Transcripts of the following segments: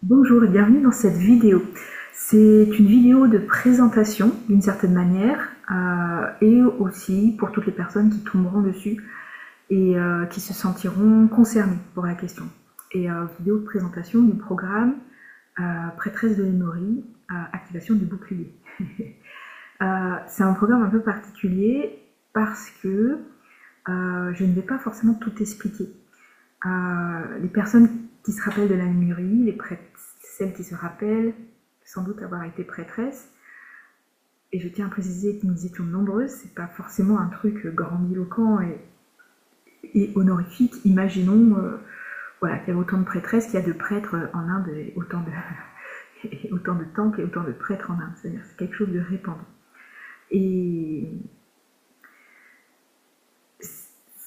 Bonjour et bienvenue dans cette vidéo. C'est une vidéo de présentation d'une certaine manière et aussi pour toutes les personnes qui tomberont dessus et qui se sentiront concernées pour la question. Et vidéo de présentation du programme Prêtresse de Memory, activation du bouclier. C'est un programme un peu particulier parce que je ne vais pas forcément tout expliquer. Les personnes qui se rappellent de la Lémurie, celles qui se rappellent sans doute avoir été prêtresses, et je tiens à préciser que nous étions nombreuses, c'est pas forcément un truc grandiloquent et honorifique. Imaginons voilà, qu'il y a autant de prêtresses qu'il y a de prêtres en Inde, et autant de temples et autant de prêtres en Inde, c'est-à-dire c'est quelque chose de répandu. Et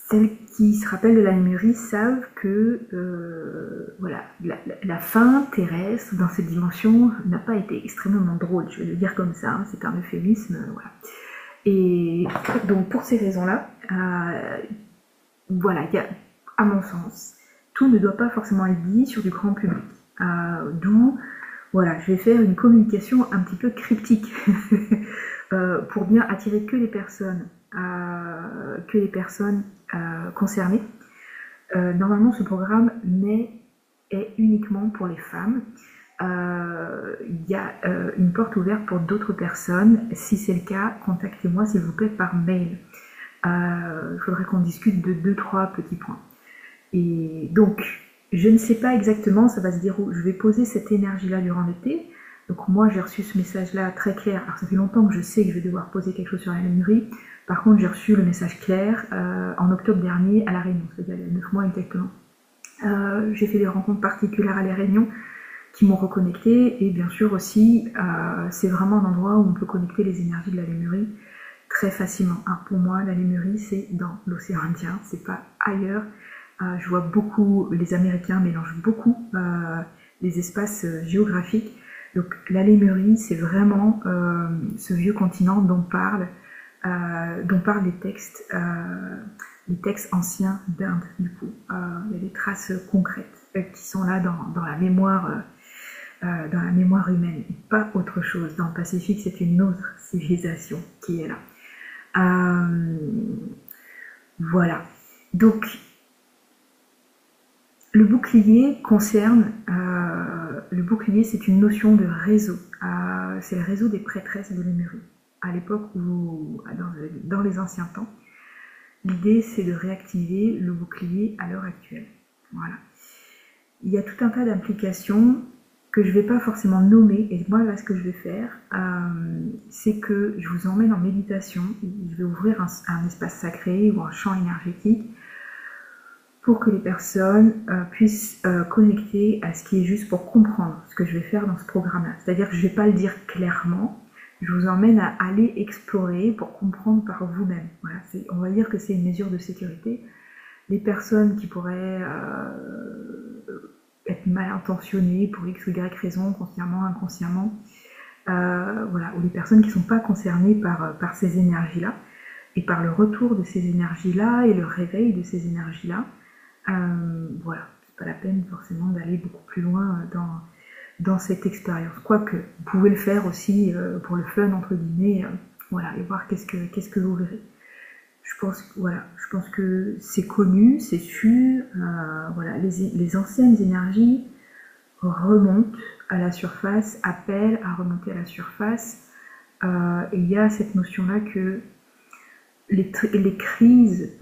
celles qui se rappellent de la Lémurie savent que voilà, la fin terrestre dans cette dimension n'a pas été extrêmement drôle, je vais le dire comme ça, hein, c'est un euphémisme, voilà. Et donc pour ces raisons-là, voilà, il y a, à mon sens, tout ne doit pas forcément être dit sur du grand public. D'où, voilà, je vais faire une communication un petit peu cryptique pour bien attirer que les personnes concernées. Normalement, ce programme est uniquement pour les femmes. Il y a une porte ouverte pour d'autres personnes. Si c'est le cas, contactez-moi s'il vous plaît par mail. Il faudrait qu'on discute de 2-3 petits points. Et donc, je ne sais pas exactement, ça va se dérouler. Je vais poser cette énergie-là durant l'été. Donc moi, j'ai reçu ce message-là très clair. Alors ça fait longtemps que je sais que je vais devoir poser quelque chose sur la Lémurie. Par contre, j'ai reçu le message clair en octobre dernier à La Réunion, c'est-à-dire il y a 9 mois exactement. J'ai fait des rencontres particulières à La Réunion qui m'ont reconnecté, et bien sûr aussi, c'est vraiment un endroit où on peut connecter les énergies de la Lémurie très facilement. Alors pour moi, la Lémurie, c'est dans l'océan Indien, c'est pas ailleurs. Je vois beaucoup, les Américains mélangent beaucoup les espaces géographiques. Donc la Lémurie, c'est vraiment ce vieux continent dont parlent les textes anciens d'Inde. Du coup, il y a des traces concrètes qui sont là dans la mémoire humaine, et pas autre chose. Dans le Pacifique, c'est une autre civilisation qui est là. Voilà. Donc, le bouclier c'est une notion de réseau. C'est le réseau des prêtresses de Lémurie. À l'époque où, dans les anciens temps, l'idée c'est de réactiver le bouclier à l'heure actuelle. Voilà. Il y a tout un tas d'implications que je ne vais pas forcément nommer, et moi là ce que je vais faire, c'est que je vous emmène en méditation, je vais ouvrir un espace sacré ou un champ énergétique pour que les personnes puissent connecter à ce qui est juste pour comprendre ce que je vais faire dans ce programme-là. C'est-à-dire que je ne vais pas le dire clairement, je vous emmène à aller explorer pour comprendre par vous-même. Voilà, on va dire que c'est une mesure de sécurité. Les personnes qui pourraient être mal intentionnées pour X ou Y raison, consciemment, inconsciemment, voilà, ou les personnes qui ne sont pas concernées par ces énergies-là, et par le retour de ces énergies-là et le réveil de ces énergies-là, voilà, c'est pas la peine forcément d'aller beaucoup plus loin dans cette expérience. Quoique, vous pouvez le faire aussi pour le fun, entre guillemets, voilà, et voir qu'est-ce que vous verrez. Je pense que c'est connu, c'est sûr, voilà, les anciennes énergies remontent à la surface, appellent à remonter à la surface, et il y a cette notion-là que les crises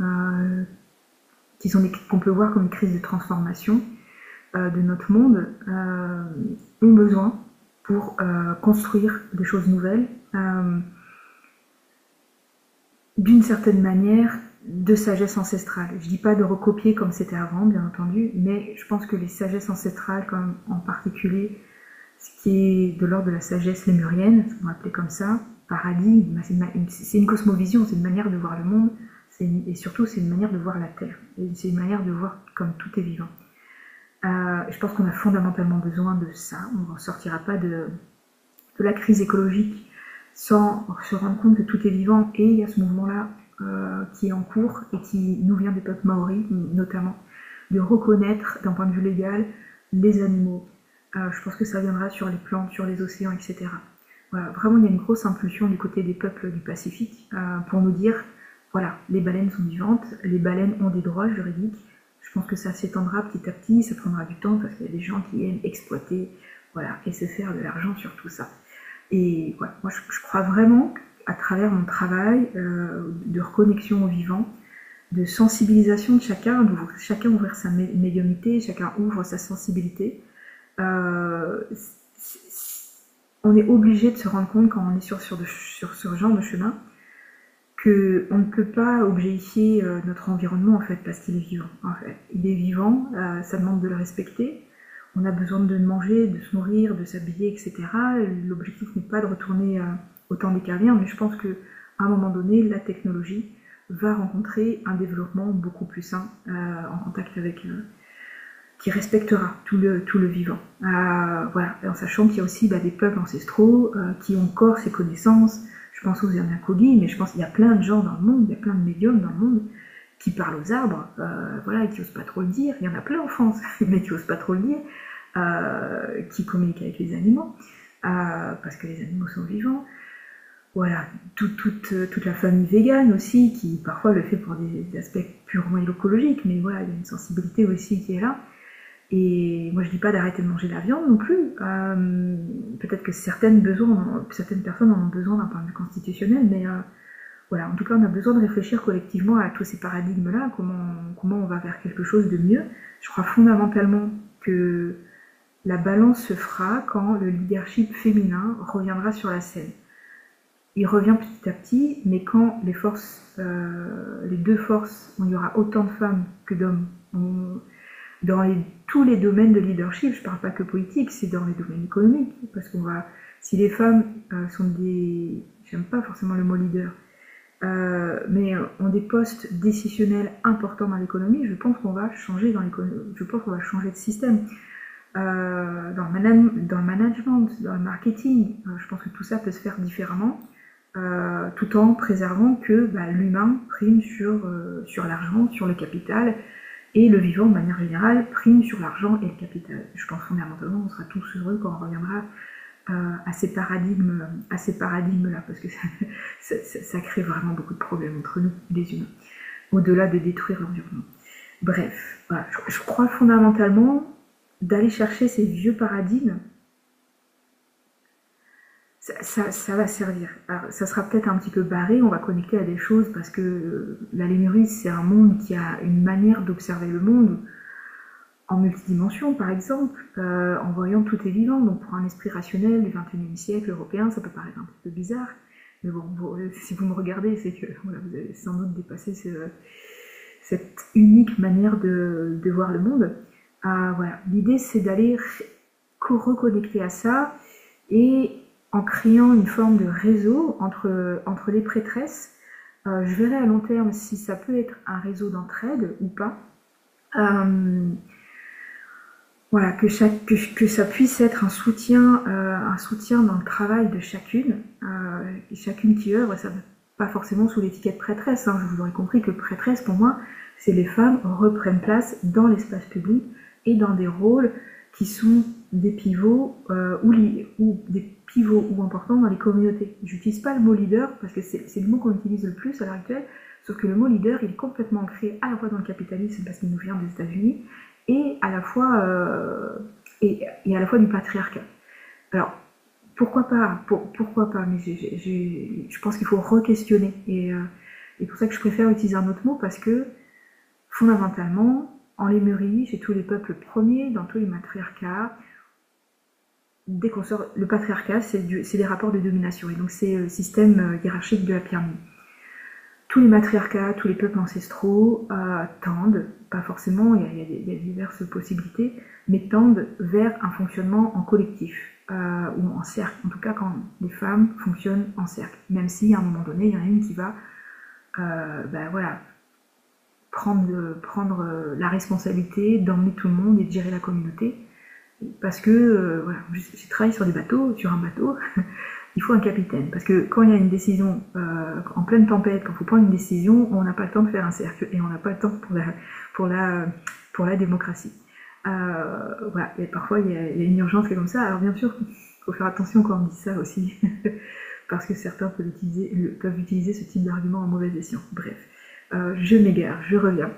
qu'on peut voir comme une crise de transformation de notre monde ont besoin pour construire des choses nouvelles, d'une certaine manière de sagesse ancestrale. Je dis pas de recopier comme c'était avant, bien entendu, mais je pense que les sagesses ancestrales, comme en particulier ce qui est de l'ordre de la sagesse lémurienne, ce qu'on va appeler comme ça, paradigme, c'est une cosmovision, c'est une manière de voir le monde, et surtout c'est une manière de voir la Terre, c'est une manière de voir comme tout est vivant. Je pense qu'on a fondamentalement besoin de ça, on ne sortira pas de la crise écologique sans se rendre compte que tout est vivant, et il y a ce mouvement-là qui est en cours et qui nous vient des peuples maoris notamment, de reconnaître d'un point de vue légal les animaux, Je pense que ça viendra sur les plantes, sur les océans, etc. Voilà, vraiment, il y a une grosse impulsion du côté des peuples du Pacifique pour nous dire, voilà, les baleines sont vivantes, les baleines ont des droits juridiques. Je pense que ça s'étendra petit à petit, ça prendra du temps parce qu'il y a des gens qui aiment exploiter, voilà, et se faire de l'argent sur tout ça. Et voilà, moi je crois vraiment à travers mon travail de reconnexion au vivant, de sensibilisation de chacun ouvrir sa médiumnité, chacun ouvre sa sensibilité. On est obligé de se rendre compte quand on est sur ce genre de chemin qu'on ne peut pas objectifier notre environnement en fait parce qu'il est vivant. En fait, il est vivant, ça demande de le respecter. On a besoin de manger, de se nourrir, de s'habiller, etc. L'objectif n'est pas de retourner au temps des cavernes, mais je pense qu'à un moment donné, la technologie va rencontrer un développement beaucoup plus sain en contact avec qui respectera tout le vivant. Voilà, en sachant qu'il y a aussi des peuples ancestraux qui ont encore ces connaissances. Je pense aux Anakogi, mais je pense qu'il y a plein de gens dans le monde, il y a plein de médiums dans le monde qui parlent aux arbres, voilà, et qui n'osent pas trop le dire. Il y en a plein en France, mais qui n'osent pas trop le dire, qui communiquent avec les animaux, parce que les animaux sont vivants. Voilà, toute la famille végane aussi, qui parfois le fait pour des aspects purement écologiques, mais voilà, il y a une sensibilité aussi qui est là. Et moi je dis pas d'arrêter de manger de la viande non plus. Peut-être que certaines personnes en ont besoin d'un point de vue constitutionnel, mais voilà, en tout cas on a besoin de réfléchir collectivement à tous ces paradigmes-là, comment on va vers quelque chose de mieux. Je crois fondamentalement que la balance se fera quand le leadership féminin reviendra sur la scène. Il revient petit à petit, mais quand les deux forces, il y aura autant de femmes que d'hommes, dans tous les domaines de leadership, je ne parle pas que politique, c'est dans les domaines économiques, parce si les femmes sont j'aime pas forcément le mot leader, mais ont des postes décisionnels importants dans l'économie, je pense qu'on va changer de système. Dans le management, dans le marketing, je pense que tout ça peut se faire différemment, tout en préservant que l'humain prime sur l'argent, sur le capital, et le vivant, de manière générale, prime sur l'argent et le capital. Je pense fondamentalement, on sera tous heureux quand on reviendra à ces paradigmes-là, parce que ça crée vraiment beaucoup de problèmes entre nous, les humains, au-delà de détruire l'environnement. Bref, voilà, je crois fondamentalement d'aller chercher ces vieux paradigmes, ça va servir. Alors, ça sera peut-être un petit peu barré, on va connecter à des choses parce que la Lémurie, c'est un monde qui a une manière d'observer le monde en multidimension, par exemple, en voyant tout est vivant. Donc pour un esprit rationnel du XXIe siècle européen, ça peut paraître un petit peu bizarre. Mais bon, si vous me regardez, c'est que voilà, vous avez sans doute dépassé cette unique manière de voir le monde. Voilà. L'idée, c'est d'aller reconnecter à ça et en créant une forme de réseau entre les prêtresses. Je verrai à long terme si ça peut être un réseau d'entraide ou pas. Voilà, que ça puisse être un soutien dans le travail de chacune qui œuvre. Ça pas forcément sous l'étiquette prêtresse. Je vous aurais compris que prêtresse, pour moi, c'est les femmes reprennent place dans l'espace public et dans des rôles qui sont des pivots ou des pivots ou importants dans les communautés. J'utilise pas le mot leader parce que c'est le mot qu'on utilise le plus à l'heure actuelle, sauf que le mot leader, il est complètement ancré à la fois dans le capitalisme parce qu'il nous vient des États-Unis et à la fois du patriarcat. Alors pourquoi pas, mais je pense qu'il faut re-questionner et pour ça que je préfère utiliser un autre mot parce que fondamentalement, en Lémurie, chez tous les peuples premiers, dans tous les matriarcats, dès qu'on sort, le patriarcat, c'est des rapports de domination, et donc c'est le système hiérarchique de la pyramide. Tous les matriarcats, tous les peuples ancestraux tendent, pas forcément, il y a diverses possibilités, mais tendent vers un fonctionnement en collectif, ou en cercle, en tout cas quand les femmes fonctionnent en cercle, même si à un moment donné, il y en a une qui va voilà, prendre la responsabilité d'emmener tout le monde et de gérer la communauté. Parce que voilà, j'ai travaillé sur un bateau, il faut un capitaine. Parce que quand il y a une décision en pleine tempête, quand il faut prendre une décision, on n'a pas le temps de faire un cercle et on n'a pas le temps pour la démocratie. Voilà, et parfois il y a une urgence qui est comme ça. Alors bien sûr, il faut faire attention quand on dit ça aussi, parce que certains peuvent utiliser ce type d'argument en mauvais escient. Bref, je m'égare, je reviens.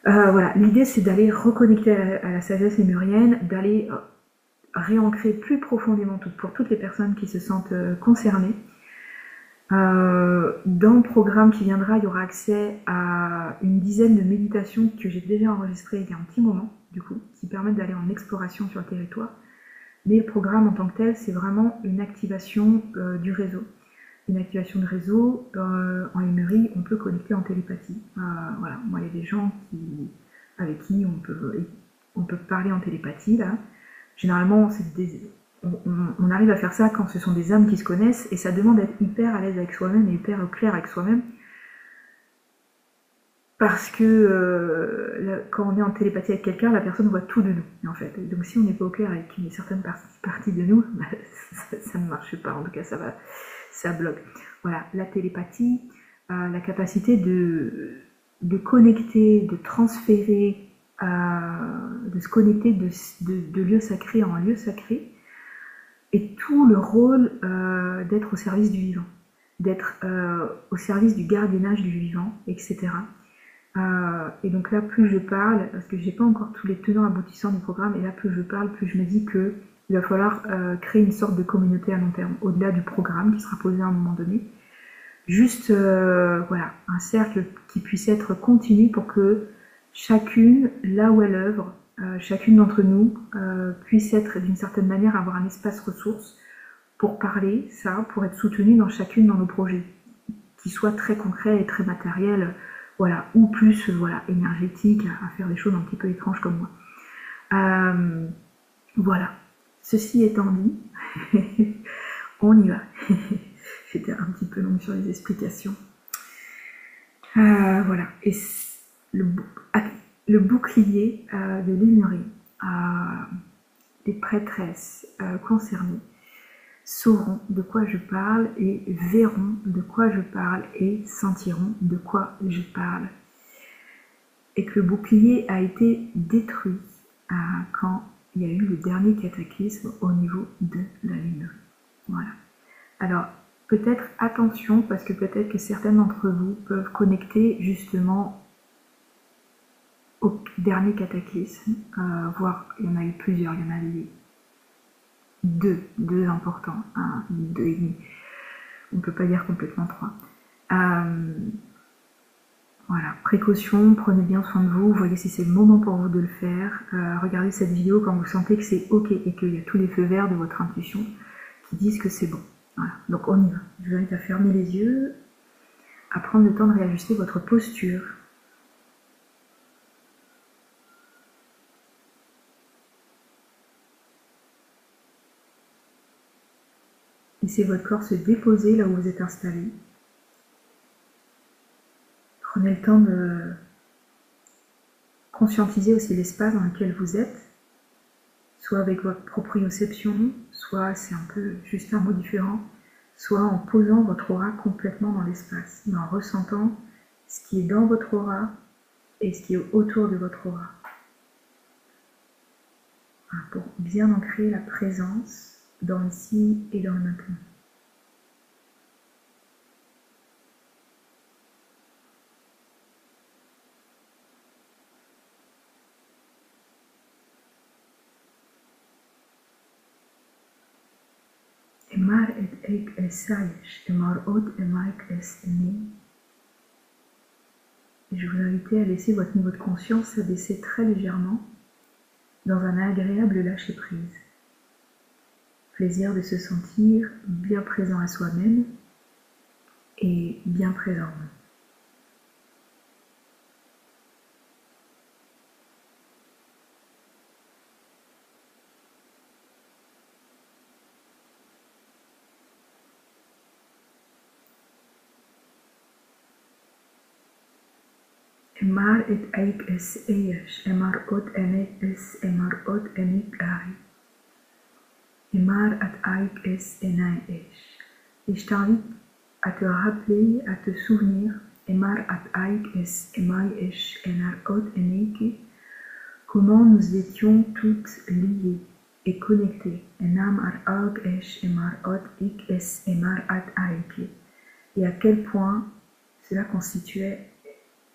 Voilà, l'idée c'est d'aller reconnecter à la sagesse lémurienne, d'aller réancrer plus profondément pour toutes les personnes qui se sentent concernées. Dans le programme qui viendra, il y aura accès à une dizaine de méditations que j'ai déjà enregistrées il y a un petit moment, du coup, qui permettent d'aller en exploration sur le territoire. Mais le programme en tant que tel, c'est vraiment une activation du réseau. Une activation de réseau, en Lémurie, on peut connecter en télépathie. Voilà, moi, il y a des gens avec qui on peut parler en télépathie, là. Généralement, on arrive à faire ça quand ce sont des âmes qui se connaissent, et ça demande d'être hyper à l'aise avec soi-même et hyper au clair avec soi-même. Parce que quand on est en télépathie avec quelqu'un, la personne voit tout de nous, en fait. Et donc si on n'est pas au clair avec une certaine partie de nous, bah, ça ne marche pas, en tout cas ça bloque. Voilà, la télépathie, la capacité de connecter, de transférer, de se connecter de lieu sacré en lieu sacré, et tout le rôle d'être au service du vivant, d'être au service du gardiennage du vivant, etc. Et donc là, plus je parle, parce que j'ai pas encore tous les tenants aboutissants du programme, et là, plus je parle, plus je me dis que il va falloir créer une sorte de communauté à long terme, au-delà du programme qui sera posé à un moment donné. Juste, voilà, un cercle qui puisse être continu pour que chacune, là où elle œuvre, chacune d'entre nous puisse être d'une certaine manière avoir un espace ressource pour parler, ça, pour être soutenue dans chacune dans nos projets, qui soient très concrets et très matériels, voilà, ou plus voilà, énergétique, à faire des choses un petit peu étranges comme moi. Voilà, ceci étant dit, on y va. J'étais un petit peu longue sur les explications. Voilà, et le bouclier de Lémurie, les prêtresses concernées sauront de quoi je parle et verront de quoi je parle et sentiront de quoi je parle. Et que le bouclier a été détruit quand il y a eu le dernier cataclysme au niveau de la Lémurie. Voilà. Alors, peut-être attention, parce que peut-être que certaines d'entre vous peuvent connecter justement au dernier cataclysme, voire il y en a eu plusieurs, il y en a eu deux importants, deux et demi. On ne peut pas dire complètement trois. Voilà, précaution, prenez bien soin de vous, voyez si c'est le moment pour vous de le faire. Regardez cette vidéo quand vous sentez que c'est ok et qu'il y a tous les feux verts de votre intuition qui disent que c'est bon. Voilà, donc on y va. Je vous invite à fermer les yeux, à prendre le temps de réajuster votre posture. Laissez votre corps se déposer là où vous êtes installé. Prenez le temps de conscientiser aussi l'espace dans lequel vous êtes, soit avec votre proprioception, soit c'est un peu juste un mot différent, soit en posant votre aura complètement dans l'espace, et en ressentant ce qui est dans votre aura et ce qui est autour de votre aura. Pour bien ancrer la présence dans l'ici et dans le maintenant. Emar et eik es sayesh, emar od emaik es eni. Je vous invite à laisser votre niveau de conscience s'abaisser très légèrement dans un agréable lâcher-prise. Plaisir de se sentir bien présent à soi-même et bien présent. Emar et eik es eyesh, emar od emek es, emar od emek ai. Emar at aik es enai esh. Et je t'invite à te rappeler, à te souvenir, Emar at aik es emai esh enar od eneke, comment nous étions toutes liées et connectées. Enam ar aug esh emar ot ik es emar at aike. Et à quel point cela constituait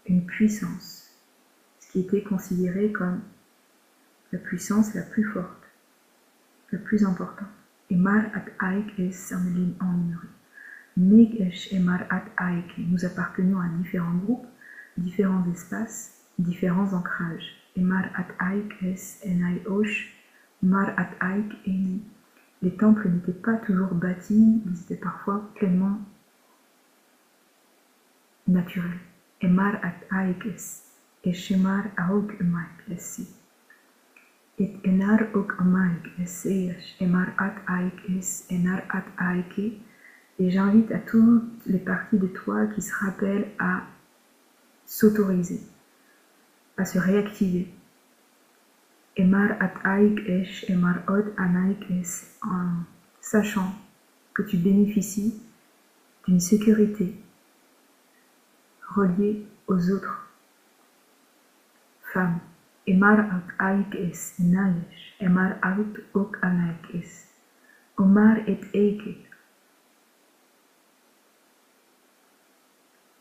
une puissance, ce qui était considéré comme la puissance la plus forte, la plus importante. Emar at aik es en minerie. Nig esh emar at aike. Nous appartenions à différents groupes, différents espaces, différents ancrages. Emar at aik es enai osh, mar at aik eni. Les temples n'étaient pas toujours bâtis, ils étaient parfois pleinement naturel. Emar at aikes, eshemar aog umaik essi. Et enar og umaik essayas, emar at aikes, enar at aike. Et j'invite à toutes les parties de toi qui se rappellent à s'autoriser, à se réactiver. Emar at aik esh, emar od anaik es, en sachant que tu bénéficies d'une sécurité reliée aux autres femmes. Emar at aik es nayesh, emar out ok anaik es. Omar et eke.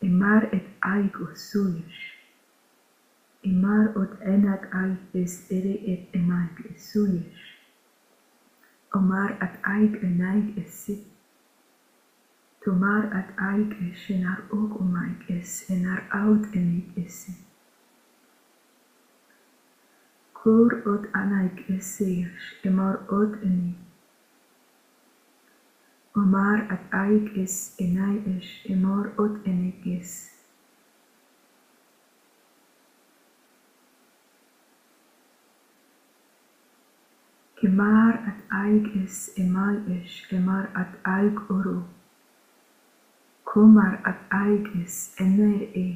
Emar et aiko suyesh. Emar ot enak aik es ere et emaik es suyesh. Omar at aik enaik es sit. Tomar at aik es enar ok omaik es enar out enik es. Kur ot anaik es seers, emar ot enik. Omar at aik es enai es emar ot enik es. Kemar at aik es emai es emar at aik oro. Komar at aik es ener e.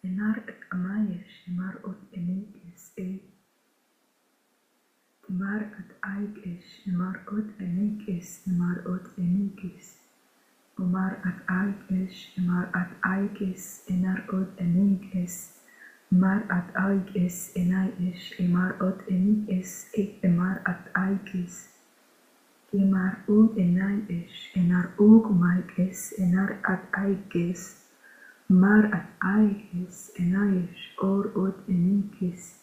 Enar et amayesh, emar ot enikis e. Emar et aigesh, emar ot enikis, emar ot enikis. Omar et aigesh, emar et aiges, enar ot enikis. Emar et aiges, enayesh, emar ot enikis, emar et aiges. Emar ut enayesh, enar ug maiges, enar et aiges. Mar at aiges enayesh or ot enikis,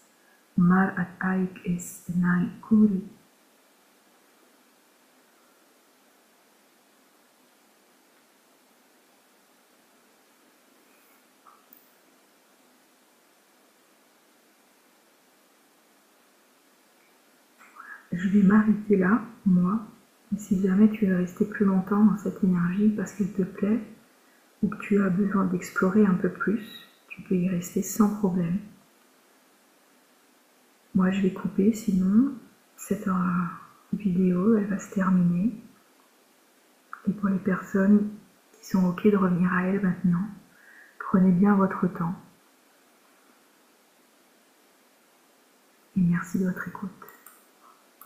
mar at aiges enai kuri. Je vais m'arrêter là, moi, et si jamais tu veux rester plus longtemps dans cette énergie parce qu'elle te plaît, ou que tu as besoin d'explorer un peu plus, tu peux y rester sans problème. Moi, je vais couper, sinon cette vidéo, elle va se terminer. Et pour les personnes qui sont OK de revenir à elle maintenant, prenez bien votre temps. Et merci de votre écoute.